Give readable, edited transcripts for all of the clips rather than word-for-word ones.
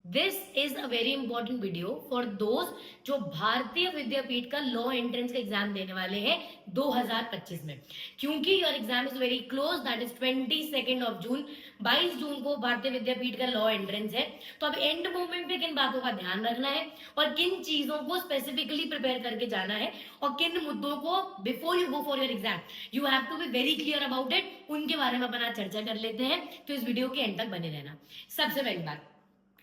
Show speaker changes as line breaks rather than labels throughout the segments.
This is a very important video for those जो भारतीय विद्यापीठ का लॉ एंट्रेंस का एग्जाम देने वाले हैं 2025 में, क्योंकि your exam is very close, that is 22 of जून। 22 जून को भारतीय विद्यापीठ का लॉ एंट्रेंस है। तो अब एंड मोमेंट पे किन बातों का ध्यान रखना है और किन चीजों को स्पेसिफिकली प्रिपेयर करके जाना है और किन मुद्दों को before you go for your exam you have to be very clear about it, उनके बारे में अपन आज चर्चा कर लेते हैं। तो इस वीडियो के एंड तक बने रहना। सबसे पहली बात,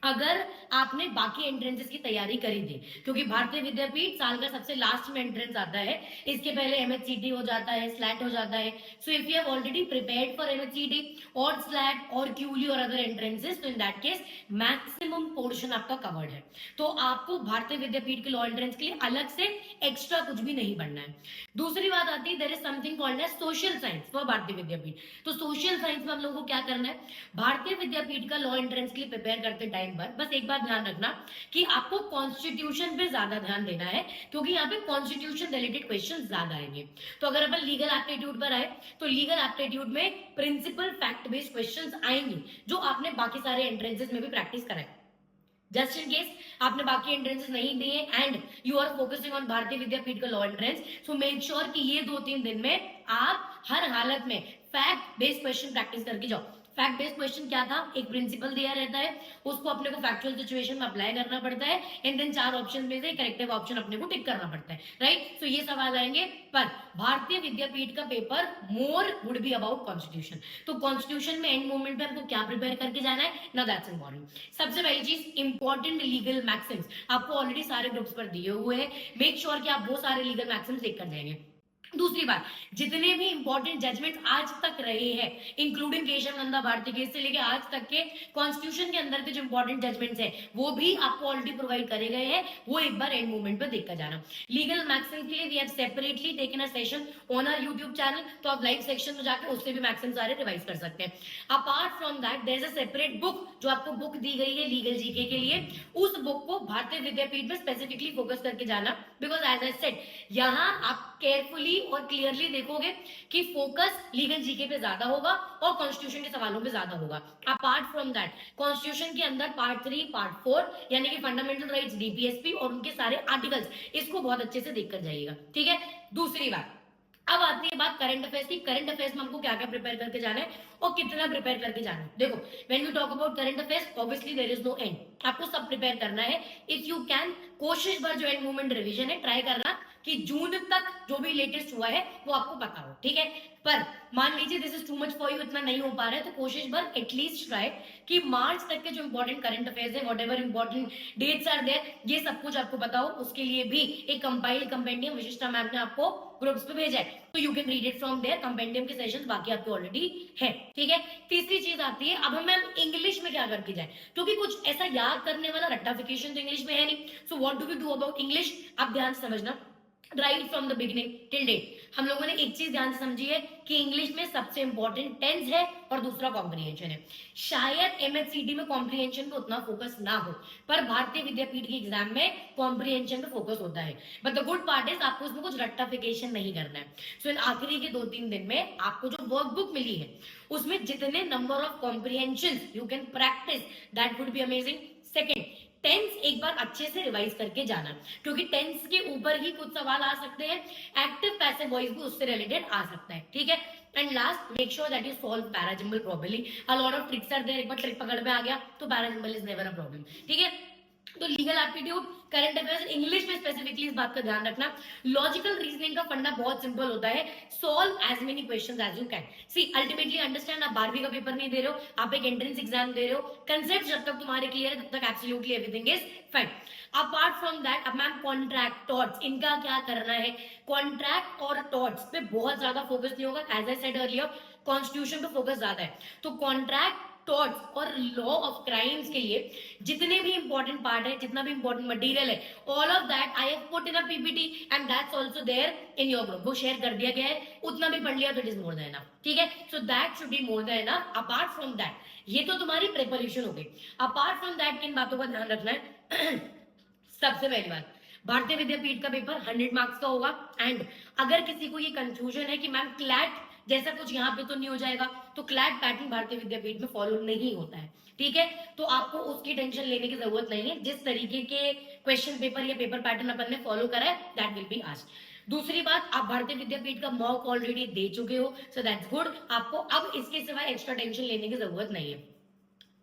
अगर आपने बाकी एंट्रेंसेस की तैयारी करी थी, क्योंकि भारतीय विद्यापीठ साल का सबसे लास्ट में एंट्रेंस आता है, इसके पहले एमएचसीटी हो जाता है, स्लैट हो जाता है। So if you have already prepared for MHT CET और स्लैट और क्यूली और अदर एंट्रेंसेस, तो in that case maximum portion आपका कवर्ड है। तो आपको भारतीय विद्यापीठ के लॉ एंट्रेंस के लिए अलग से एक्स्ट्रा कुछ भी नहीं पढ़ना है। दूसरी बात आती है, there is something called as social science for Bharatiya Vidyapeeth. तो सोशल साइंस में हम लोगों को क्या करना है, भारतीय विद्यापीठ का लॉ एंट्रेंस के लिए प्रिपेयर करते टाइम पर बस एक बात ध्यान रखना कि आपको कॉन्स्टिट्यूशन पे ज्यादा ध्यान देना है, क्योंकि यहाँ पे कॉन्स्टिट्यूशन रिलेटेड क्वेश्चन ज्यादा आएंगे। तो अगर अपन लीगल एप्टीट्यूड पर आए तो लीगल एप्टीट्यूड में प्रिंसिपल फैक्ट बेस्ड क्वेश्चंस आएंगे, जो आपने बाकी सारे एंट्रेंसेस में भी प्रैक्टिस कराए। जस्ट इन केस आपने बाकी एंट्रेंसेस नहीं दिए and you are focusing on Bharatiya Vidyapeeth का law entrance, so make sure कि ये 2-3 दिन में आप हर हालत में फैक्ट बेस्ड क्वेश्चन प्रैक्टिस करके जाओ। फैक्ट बेस्ड क्वेश्चन क्या था, एक प्रिंसिपल दिया रहता है, उसको अपने को फैक्चुअल सिचुएशन में अप्लाई करना पड़ता है एंड देन 4 ऑप्शन में से करेक्टिव ऑप्शन अपने को टिक करना पड़ता है, राइट। सो ये सवाल आएंगे, पर भारतीय विद्यापीठ का paper more would be about constitution. तो कॉन्स्टिट्यूशन में एंड मोमेंट पे हमको क्या प्रिपेयर करके जाना है ना, दैट्स इंपॉर्टेंट। सबसे पहली चीज, इंपॉर्टेंट लीगल मैक्सिम्स आपको ऑलरेडी सारे ग्रुप्स पर दिए हुए हैं, मेक श्योर कि आप वो सारे लीगल मैक्सिम्स देख कर जाएंगे। दूसरी बात, जितने भी इंपॉर्टेंट जजमेंट आज तक रहे हैं, इंक्लूडिंग केशव नंदा भारती केस से लेके आज तक के कॉन्स्टिट्यूशन के अंदर के जो इंपॉर्टेंट जजमेंट्स हैं, वो भी आपको ऑलरेडी प्रोवाइड करे गए हैं, वो एक बार एंड मोमेंट पे देखकर जाना। लीगल मैक्सिम के लिए we have separately taken a session on our YouTube channel, तो आप लाइव सेक्शन में जाकर उससे भी मैक्सिम सारे रिवाइज कर सकते हैं। Apart from that there is a separate book जो आपको बुक दी गई है लीगल जीके के लिए, उस बुक को भारतीय विद्यापीठ में स्पेसिफिकली फोकस करके जाना, बिकॉज एज आई सेड यहाँ आप केयरफुली और क्लियरली देखोगे कि फोकस लीगल जीके पे ज्यादा होगा और कॉन्स्टिट्यूशन के सवालों पे ज्यादा होगा। अपार्ट फ्रॉम दैट कॉन्स्टिट्यूशन के अंदर पार्ट 3 पार्ट 4 यानी कि फंडामेंटल राइट्स डीपीएसपी और उनके सारे आर्टिकल्स, इसको बहुत अच्छे से देखकर जाइएगा, ठीक है। दूसरी बात, अब आती है बात करंट अफेयर्स की। करंट अफेयर्स में हमको क्या क्या प्रिपेयर करके जाना है और कितना प्रिपेयर करके जाना है। देखो, when we talk about current affairs, obviously there is no end, आपको सब प्रिपेयर करना है। इफ यू कैन, कोशिश भर जो एंड मोमेंट रिवीजन है ट्राई करना कि जून तक जो भी लेटेस्ट हुआ है वो आपको पता हो, ठीक है। पर मान लीजिए this is too much for you, इतना नहीं हो पा रहा है, तो कोशिश भर एटलीस्ट ट्राई कि मार्च तक के जो इंपॉर्टेंट करंट अफेयर्स है, whatever important dates are there, ये सब कुछ आपको पता हो। उसके लिए भी एक कंपाइल्ड कंपेंडियम विशिष्टा मैम ने आपको ग्रुप्स पे भेजा है, तो you can read it from there. Compendium के सेशंस बाकी आपके ऑलरेडी है, ठीक है। तीसरी चीज आती है, अब हम मैम इंग्लिश में क्या करके जाए, क्योंकि कुछ ऐसा याद करने वाला रट्टाफिकेशन तो इंग्लिश में है नहीं। So what do we do about English, आप ध्यान से समझना। Right from the beginning till date हम लोगों ने एक चीज ध्यान से समझी है कि इंग्लिश में सबसे इंपॉर्टेंट टेंस है और दूसरा कॉम्प्रिहेंशन है। शायद एमएचसीटी में कॉम्प्रिहेंशन पे उतना फोकस ना हो, पर भारतीय विद्यापीठ के एग्जाम में कॉम्प्रिहेंशन पे फोकस होता है। But the good part is आपको इसमें कुछ रट्टाफिकेशन नहीं करना है। सो इन आखिरी के 2-3 दिन में आपको जो वर्कबुक मिली है उसमें जितने number of comprehension you can practice, that would be amazing. Second, tense एक बार अच्छे से रिवाइज करके जाना, क्योंकि टेंस के ऊपर ही कुछ सवाल आ सकते हैं, एक्टिव पैसिव वॉइस भी उससे रिलेटेड आ सकता है, ठीक है। And last, make sure that you solve parajumble properly. A lot of tricks are there, एक बार ट्रिक पकड़ में आ गया तो parajumble is never a problem, ठीक है। तो legal aptitude, current affairs, English में स्पेसिफिकली इस बात का ध्यान रखना। लॉजिकल रीजनिंग का फंडा बहुत सिंपल होता है, solve as many questions as you can. See ultimately understand, आप 12वीं का पेपर नहीं दे रहे हो, आप एक एंट्रेंस एग्जाम दे रहे हो। कंसेप्ट जब तक तुम्हारे क्लियर है तब तक absolutely everything is fine. Apart from that, अब मैम कॉन्ट्रैक्ट टॉर्ट्स, इनका क्या करना है। कॉन्ट्रैक्ट और टॉर्ट्स पे बहुत ज्यादा फोकस नहीं होगा, as I said earlier constitution पे फोकस ज्यादा है। तो कॉन्ट्रैक्ट, टॉर्ट्स और लॉ ऑफ क्राइम्स के लिए जितने भी इंपॉर्टेंट पार्ट है, जितना भी इंपॉर्टेंट मटेरियल है, all of that I have put in a PPT and that's also there in your group. वो शेयर कर दिया गया है, उतना भी पढ़ लिया तो it is more than enough, ठीक है। So that should be more than enough. Apart from that, ये तो तुम्हारी प्रिपरेशन हो गई। अपार्ट फ्रॉम दैट किन बातों का ध्यान रखना है सबसे पहली बात, भारतीय विद्यापीठ का पेपर 100 मार्क्स का होगा। एंड अगर किसी को ये कंफ्यूजन है कि मैम क्लैट जैसा कुछ यहाँ पे तो नहीं हो जाएगा। तो क्लैट पैटर्न भारतीय विद्यापीठ में फॉलो नहीं होता है, ठीक है। तो आपको उसकी टेंशन लेने की जरूरत नहीं है, जिस तरीके के क्वेश्चन पेपर या पेपर पैटर्न अपन ने फॉलो करा है दैट विल बी आस्क्ड। दूसरी बात, आप भारतीय विद्यापीठ का मॉक ऑलरेडी दे चुके हो, सो दैट्स गुड। आपको अब इसके सिवाय एक्स्ट्रा टेंशन लेने की जरूरत नहीं है।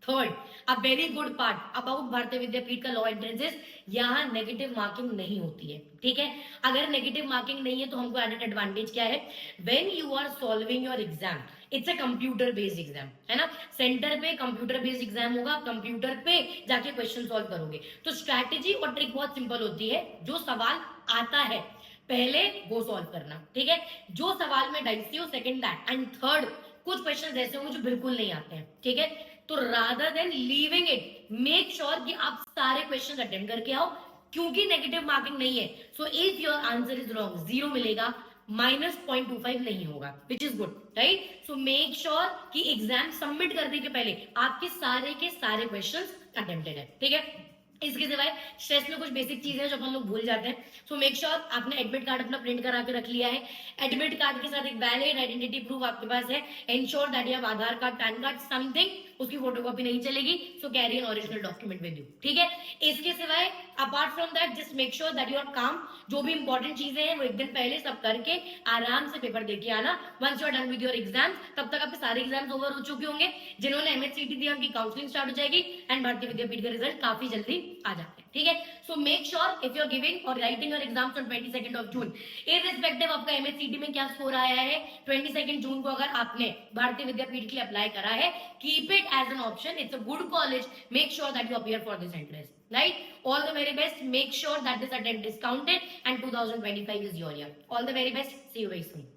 Third, a very good part about भारतीय विद्यापीठ का लॉ एंट्रेंसेस, यहाँ नेगेटिव मार्किंग नहीं होती है, ठीक है। अगर नेगेटिव मार्किंग नहीं है तो हमको एडेड एडवांटेज क्या है, when you are solving your exam, it's a computer based exam, है ना। सेंटर पे कंप्यूटर बेस्ड एग्जाम होगा, कंप्यूटर पे जाके क्वेश्चन सॉल्व करोगे। तो स्ट्रैटेजी और ट्रिक बहुत सिंपल होती है, जो सवाल आता है पहले वो सॉल्व करना, ठीक है। जो सवाल में डाइसी हो, सेकंड दैट, एंड थर्ड कुछ क्वेश्चन ऐसे होंगे जो बिल्कुल नहीं आते हैं, ठीक है। तो rather than leaving it, make sure कि आप सारे क्वेश्चन अटेंड करके आओ, क्योंकि नेगेटिव मार्किंग नहीं है। So if your answer is wrong, 0 मिलेगा, -0.25 नहीं होगा, which is good, right. So make sure कि एग्जाम सबमिट करने के पहले आपके सारे के सारे क्वेश्चन अटेम्प्टेड है, ठीक है। इसके सिवाय स्ट्रेस में कुछ बेसिक चीजें जो अपन लोग भूल जाते हैं। सो मेक श्योर आपने एडमिट कार्ड अपना प्रिंट करा के रख लिया है, एडमिट कार्ड के साथ एक वैलिड आइडेंटिटी प्रूफ आपके पास है। Ensure that you have Aadhaar card, PAN card, something, उसकी फोटोकॉपी नहीं चलेगी, so carry an original document with you, ठीक है। इसके सिवाय apart from that just make sure that you are calm, जो भी इंपॉर्टेंट चीजें हैं वो एक दिन पहले सब करके आराम से पेपर देके आना। Once you are done with your exam, तब तक आपके सारे एग्जाम्स ओवर हो चुके होंगे। जिन्होंने एमएचसीटी दिया उनकी काउंसलिंग स्टार्ट हो जाएगी एंड भारतीय विद्यापीठ का रिजल्ट काफी जल्दी आ जाते हैं, ठीक है। So make sure if you are giving और writing your exams on 22 of June, irrespective आपका एमएचसीटी में क्या स्कोर आया है, 22 जून को अगर आपने भारतीय विद्यापीठ के लिए अप्लाई करा है, keep it as an option, it's a good college, make sure that you appear for this entrance, right? All the very best, make sure that this attempt is counted and 2025 is your year. All the very best, see you very soon.